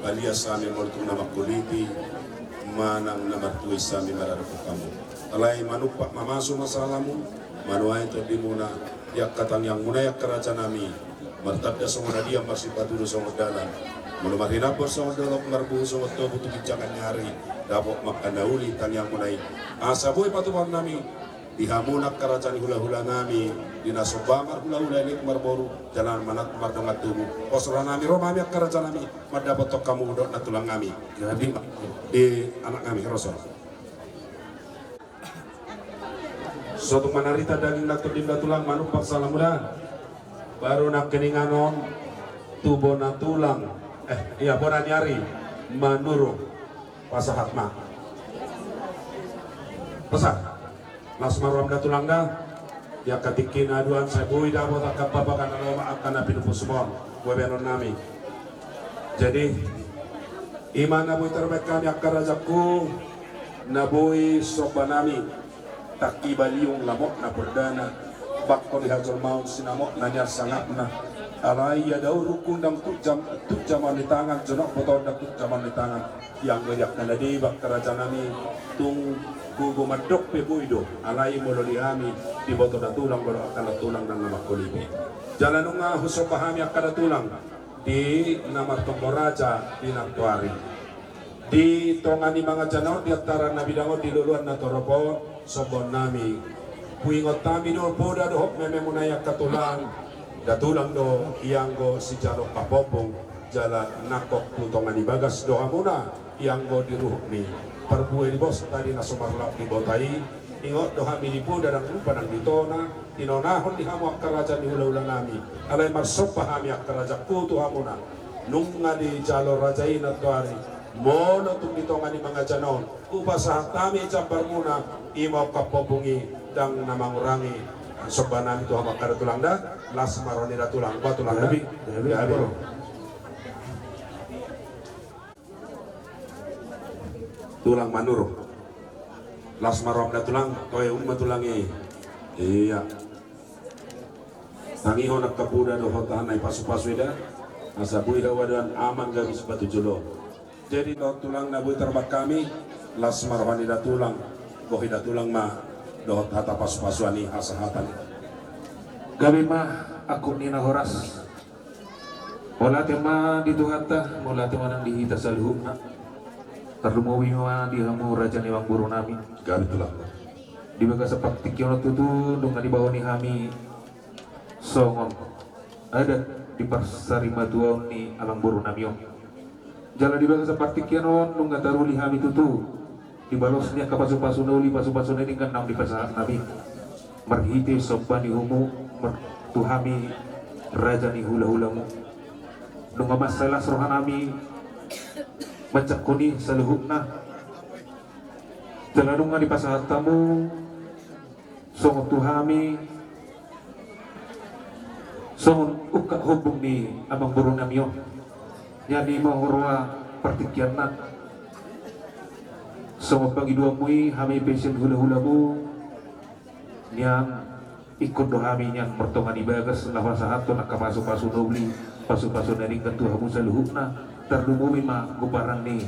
B: alias kami moltung nama kuliti manang nama tuis kami mararapuk kamu alai manupak mamasu masalahmu manuai terdimuna yak katang yang munayak kerajaan nami martabda songoda dia masih patulu songodalan mulumar hinapor songodolok marbu songodo butuh bijakan nyari dapok makan dauli tang yang munai asa boy patuman nami dihamunak kerajaan hula-hula nami dinasobangar hula-hula ini marboru jalan manat mardongat tubuh posra nami romami kerajaan nami mardapat tok kamu dot natulang nami di anak kami rosol suatu manarita daging natur dinda tulang manupak salamulan baru nak keninganon tubuh natulang iya bona nyari manuru pasahatma pesan Lasmaram da tulangda ya katikin aduan saya bui dabo tak kapapakan aloma akan nabi nufusmon webenon nami. Jadi iman nabuy terbekan ya karajaku nabuy sobanami tak ibaliung lamok na perdana bakko di hajol maut sinamok nanya sangat na alai ya daur rukundang tu jaman di tangan jonok botol dak tu jaman di tangan yang goyak na di bak karajanami tung gugu madok pe buido alai molo diami di botol da tulang bolo akan tulang nang nama kolibi jalan nga huso pahami akada tulang di nama Tomoraja di Naktuari di tongani mga janaw di antara nabi dango di luluan na toropo sobon nami puingot nami no poda do hok meme munayak katulang datulang do ianggo si jalo papopong jala nakok tongani bagas do amuna ianggo di ruhmi perbuai di bos tadi na sumarlap di botai ingot do hami di poda dan lupa nang ditona inonahon di hamu akkaraja di ula-ula nami alai marsop pahami akkaraja kutu hamuna nunga di jalo rajain atwari mono tung ditongani mga janon upasa tami jambar muna imaw kapobungi dang namangurangi sobanami tu hama karatulang da las maroni da tulang ba tulang nabi bro tulang manuro las marom da tulang toy tulangi iya tangiho nak kapuda do hotanay pasu-pasuida asa buida wadan aman gabi sepatu jolo. Jadi do tulang nabu terbak kami las marwani da tulang bohi da tulang mah do hata pas-pasuani hasahatan
A: gabi mah aku nina horas mola tema di tuhata mola tema nang dihita saluhna terlumawi mah di hamu raja niwang buru nami
B: gabi tulang
A: di baga sepak tikyono tutu dong di bawah ni hami songom ada di parsari matuaw ni alang buru namiyo jalan di baga sepak tikyono dong taruli hami tutu di balosnya kapasu-pasu nauli pasu-pasu ini kan nang di pasahan nabi marhite sopan di humu mertuhami raja ni hula-hulamu nung masalah serohan nami macakuni saluhukna jalan nung di pasahan tamu songot tuhami songot ukak hubung ni abang buru namiyo jadi mahurwa pertikianan songot pagi dua mui hami passion hula-hulamu yang ikut dohami yang mertongani bagas lawan sahato nak kapasu-pasu nobli pasu-pasu dari ketua musa luhukna terlumumi ma guparang ni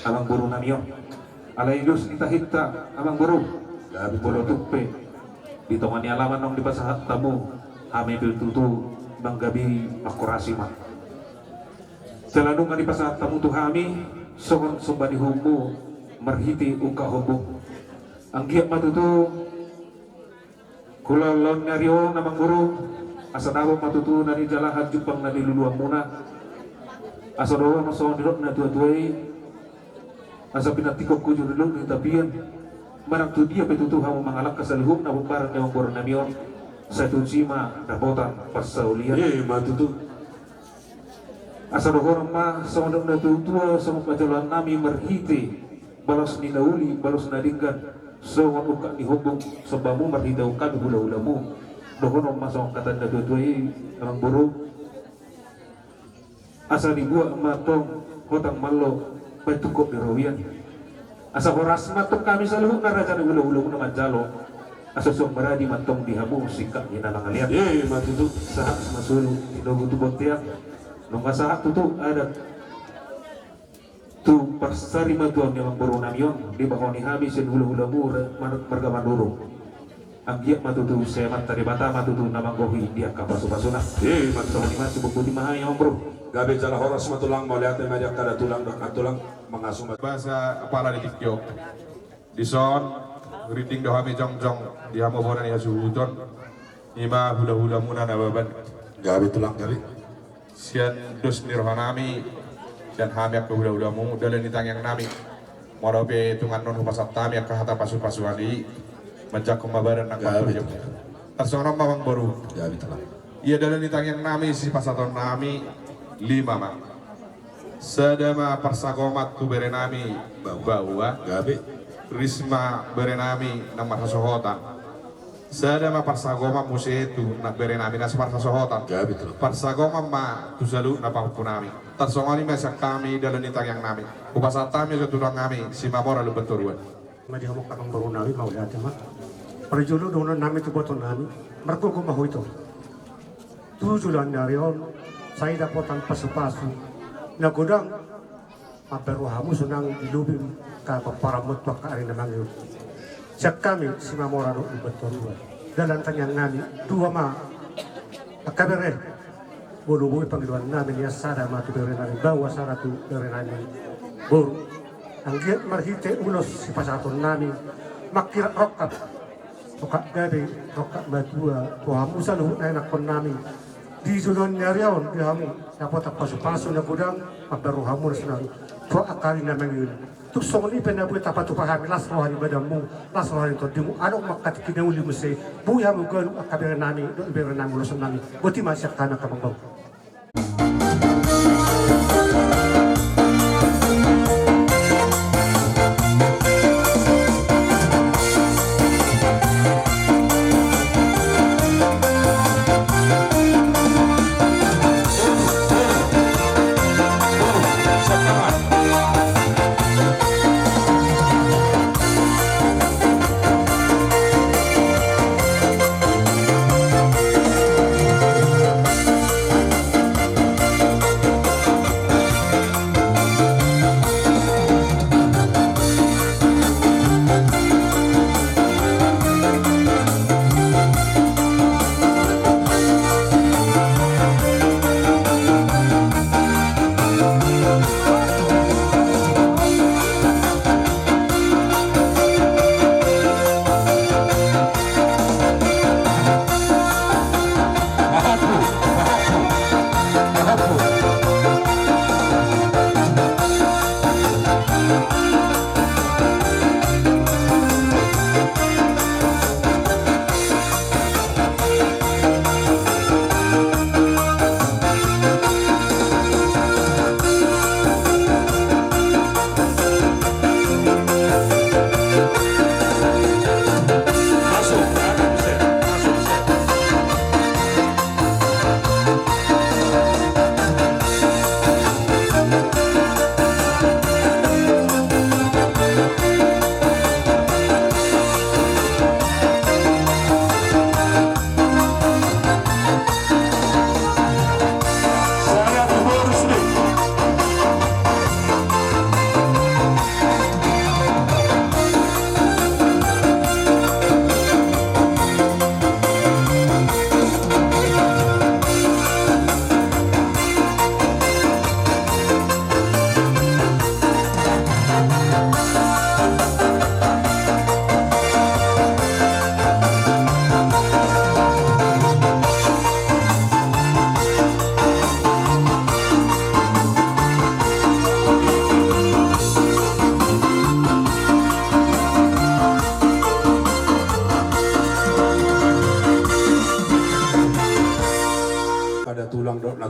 A: abang buru namiyo alai dus nitahita abang buru bolo tupe ditongani alaman nong di pasahat tamu hame tutu bang gabi makurasi ma jalanung di pasahat tamu tu hami songon sombani humu marhiti uka humu anggiat matutu kula lawan nariyo namang guru asa dawa matutu nani jalahan jupang nani luluang muna asa dawa masawang dirok na tua-tuai asa pinatikok ko judulog ni tapian marang tu dia petutu hamu mangalak kasalihum na bumbarang nawang guru namiyon sa tunsima dapotan pasaulian
B: matutu
A: asa dawa ma sawang na tutua sa majalan nami marhiti balas ni nauli balas nadinggan so uka ni hubung sebamu marhita kami hula-hulamu dohono masong kata na dua-duai orang buru asa dibuat matong hotang malo petukok di rawian asa horas matong kami selalu ngaraja ni hula-hulamu naman jalo asa song maradi matong dihamu sikap hinalang alian
B: matutu
A: sahak masulu inogu tubot tiak nung sahak tutu ada tu parsari matuan yang buru namion di bawah ni habis yang hula-hulamu marga manduru anggiak matutu semat tadi bata matutu namang gohi dia kapasu-pasuna matutu ni masih bukti mahal yang bro
B: gabe jala horas matulang mau lihat majak kada tulang tulang mengasuh
C: bahasa kepala di tikyo di son riting dohami jong-jong di hamo bonan ya suhuton ima hula-hula muna nababan
B: gabe tulang gabe
C: sian dos nirhanami dan hamiak ke hula-hulamu dalam ditang yang nami modobe tungan non hupasat tami yang kahata pasu-pasuani menjak kemabaran nak berjum tersono mawang baru
B: gabe tulang
C: ia dalam ditang yang nami si pasaton nami 5 mak sedama persakomat tu berenami bahwa
B: gabe
C: risma berenami na marsasohotan. Sada ma parsagoma musetu na berenami na sa marsasohotan. Parsagoma ma tusalu na pahupunami. Tarsongani ma sa kami dalam nitang yang nami. Upasatami sa tulang kami si Mamora Lubenturuan.
K: Madi hamok kakang baru nami mau lihat mah. Perjulu dono nami tu boton nami. Mergo ko mahu itu. Tujuan dari on saya dapat pasu-pasu. Na godang maperuhamu senang dilubim ka paparamot pa ka ari namang yun. Siya kami si Mamora Lubenturuan. Dalam tanyang nami dua ma akabere bulu-bulu panggiluan namin ya sada matu bere nami bawa saratu bere nami buru. Ang giat marhite ulos si pasaton nami makira rokat rokat gabi rokat madua tuhamu saluhut na enakon nami di julon nyariaon di hamu dapat pasu-pasu na gudang maperuhamu na senang tua akali naman yun tuk songli penabu tapat tupahami las rohani badamu las rohani todimu ada makat kinauli muse buya mu galu akabere nami do bere nami ulosan nami boti masyak kana kabang.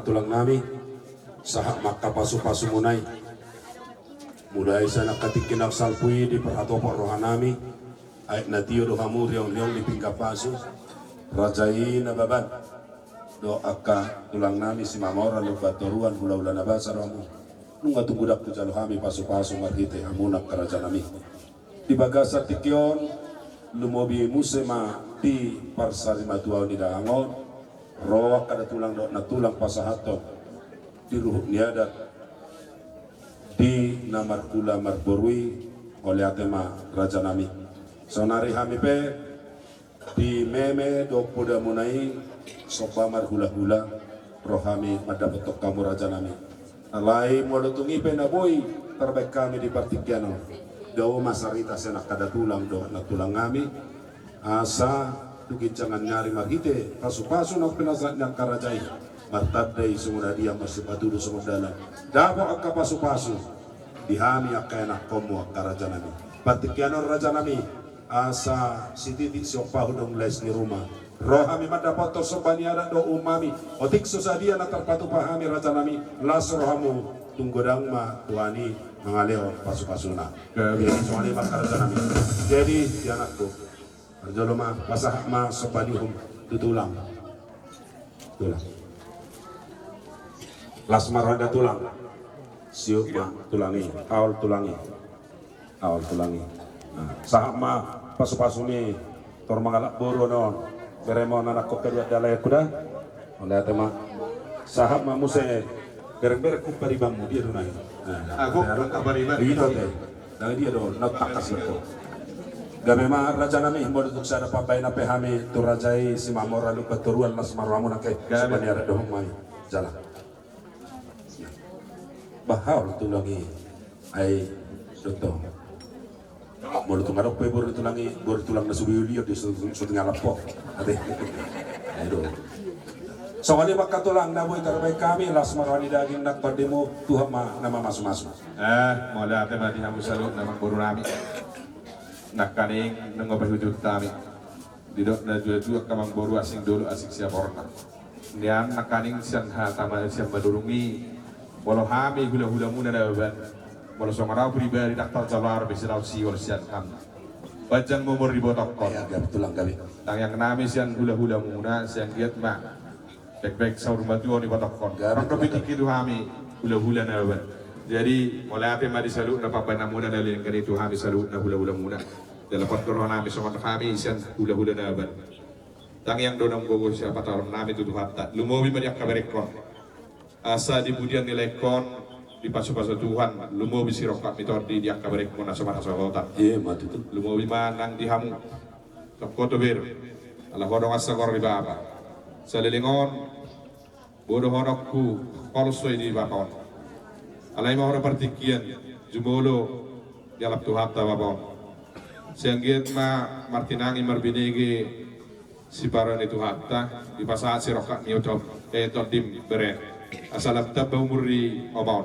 B: tulang nami sahak maka pasu-pasu munai mulai sana katikin salpui di perhatopor rohanami ayat natio do hamu riong-riong di pinggap pasu rajai nababan do akka tulang nami si Mamora lo batoruan hula-hula nabasa romu nunga tubudak tu jalo kami pasu-pasu marhite hamunak kerajaan nami di bagasa tikion lumobi musema di parsari matuau di daangon roa kada tulang do na tulang pasahato di ruhuk niadat di namar kula marborui oleh atema raja nami sonari hami pe di meme do poda munai sopa mar hula-hula rohami madapotok kamu raja nami alai molotungi pe na boy terbaik kami di partikiano do masarita senak kada tulang do na tulang kami asa tugincangan nyari magite pasu-pasu na pinasat ng karajay martabday sumuna dia masipatudo sumudala dabo ang kapasu-pasu dihami akka enak komo ang karaja nami patikiano raja nami asa sititi siokpahu dong les ni rumah rohami madapoto sobaniada do umami otik susadia na terpatu pahami raja nami las rohamu tunggodang ma tuani mengalir pasu-pasuna. Jadi soalnya bakal nami. Jadi di anakku, Arjolo mah pasah mah sepadihum tutulang. Lasmar ada tulang. Siuk mah tulangi, awal tulangi. Nah, sahab mah pasu-pasuni tor mangalak buru non. Beremon anak kok kedua dalai kuda. Oleh tema sahab mah muse bereng-bereng kupari bangmu dia dunai.
C: Aku kabariban
B: Itu teh. Dari dia do nak takas itu. Gabe mah raja nami mau untuk sada papai na pehami tu rajai si mamor lalu keturuan las marwamu nak sebani ada dohong mai jalan. Bahal tu lagi ai doto. Mau tu ngarok pe baru tu lagi baru tulang na subi lihat di sudah ngalapok. Ade. Aduh. Soalnya bakal tulang naboy terbaik kami las marwani daging nak pardemo Tuhan mah nama masuk-masuk.
C: Mulai ate mati hamu salut nama buru nami. Nak kaning nengok berhujud kami. Didok na dua kamang boru asing dulu asing siap orang. Nian nak kaning siang hatama siang madurungi. Walau hami hula-hula muna na ban. Walau songarau pribadi daktal jalar besirau si wal siang kam. Bajang momor ribotok kon.
B: Ya gab tulang kami.
C: Tang yang nami siang hula-hula muna siang giat mak. Baik-baik saur batu ni botok kon. Orang kepikir itu kami hula-hula na ban. Jadi mulai apa yang disalut na papa namu na dalil kan itu kami salut na hula-hula muna. Dalam kontrol kami sama kami sian hula-hula na ban. Tang yang donam gogo siapa tahu nami itu Tuhan tak. Lumobi banyak kabarekon. Asa di budian nilai kon di pasu-pasu Tuhan. Lumobi sirokat mitor di dia kabarekon asal-asal kota.
B: Iya mati tu.
C: Lumobi manang di hamu. Kapkoto ber. Allah hodong asa kor di bapa. Salilingon bodoh honokku kolsoi di bapon. Alai mau orang partikian jumolo jalap Tuhan bapon. Sianggiat ma martinangi marbinege si paron itu hatta di pasal si rokat miotop todim beren asalap tab umuri obon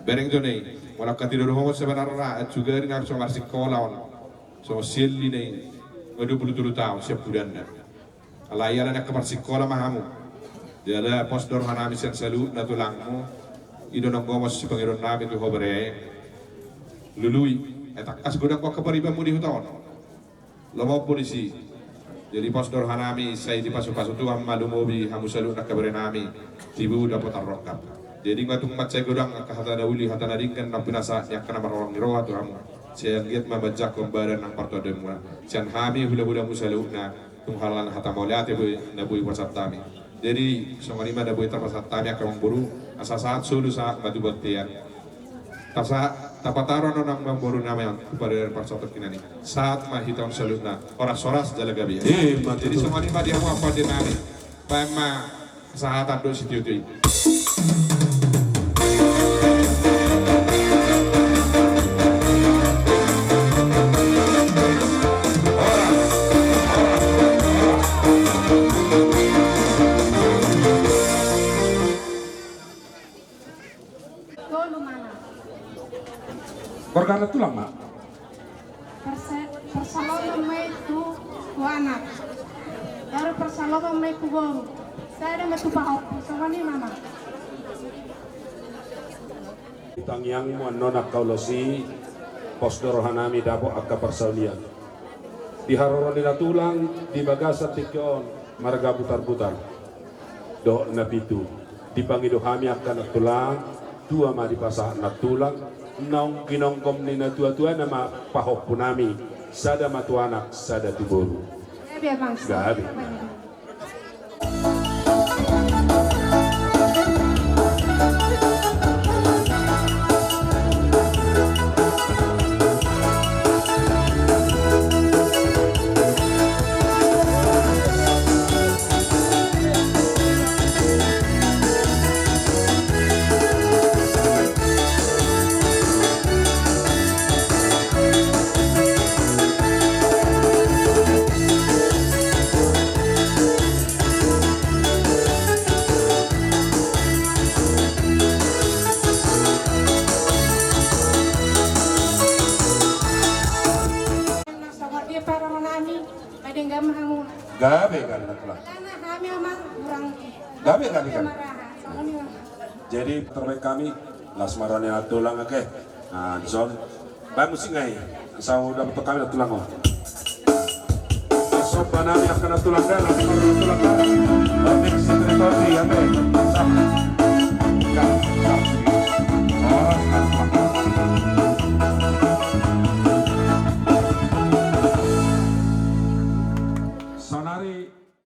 C: bereng jone wala katido ho sebenarnya juga dengan songar sikolaon so silli nei 23 tahun siap budan alai ala nak kamar sikola mahamu dia ada posdor hanami sen salu natulangmu idonong gomos si pangeron nabi tu hobere lului kas godang kok keparibamu di hutan lomo polisi jadi posdor hanami saya di pasu-pasu tu malu mobi hamu salu nak kabarenami tibu dapat arrokap jadi ngatung mat saya godang hata dauli hata nadingkan nampinasa yang kena marorong niroha tu hamu saya giat mabajak kombaran nang parto demua sian hami hula-hula musalu na tung halan hata mauliate bu nabui wasat tami jadi songarima nabui terpasat tami akan memburu asa saat sulu saat batu batian tasa tapataron nang mamboru nama kepada parsotot kinani saat mahiton salutna oras-oras jalagabi jadi songarima dia mau apa dinami pema saat ado sitiutui
B: Korgana tulang mak.
L: Persalongan may tu anak. Dari persalongan may ku guru. Saya ada metu pahok. Sama ni mama.
B: Tang yang mo nona kaulosi posdor hanami dabo akka persaulian. Di haroroni tulang di bagasa tikon marga butar-butar. Do napitu dipangido hami akan tulang dua ma di pasah nak tulang naung kinongkom ni na tua-tua nama pahok punami sada matuanak sada tiburu.
L: Gabi bang.
B: Gabi. Gabe kali nak lah. Gabe kali kan. Jadi terbaik kami lasmarane atulang ake. Nah, dison. Bay musik ngai. Asal udah betul kami atulang oh. Sob banami akan atulang dah, akan atulang dah. Mix teritori ake.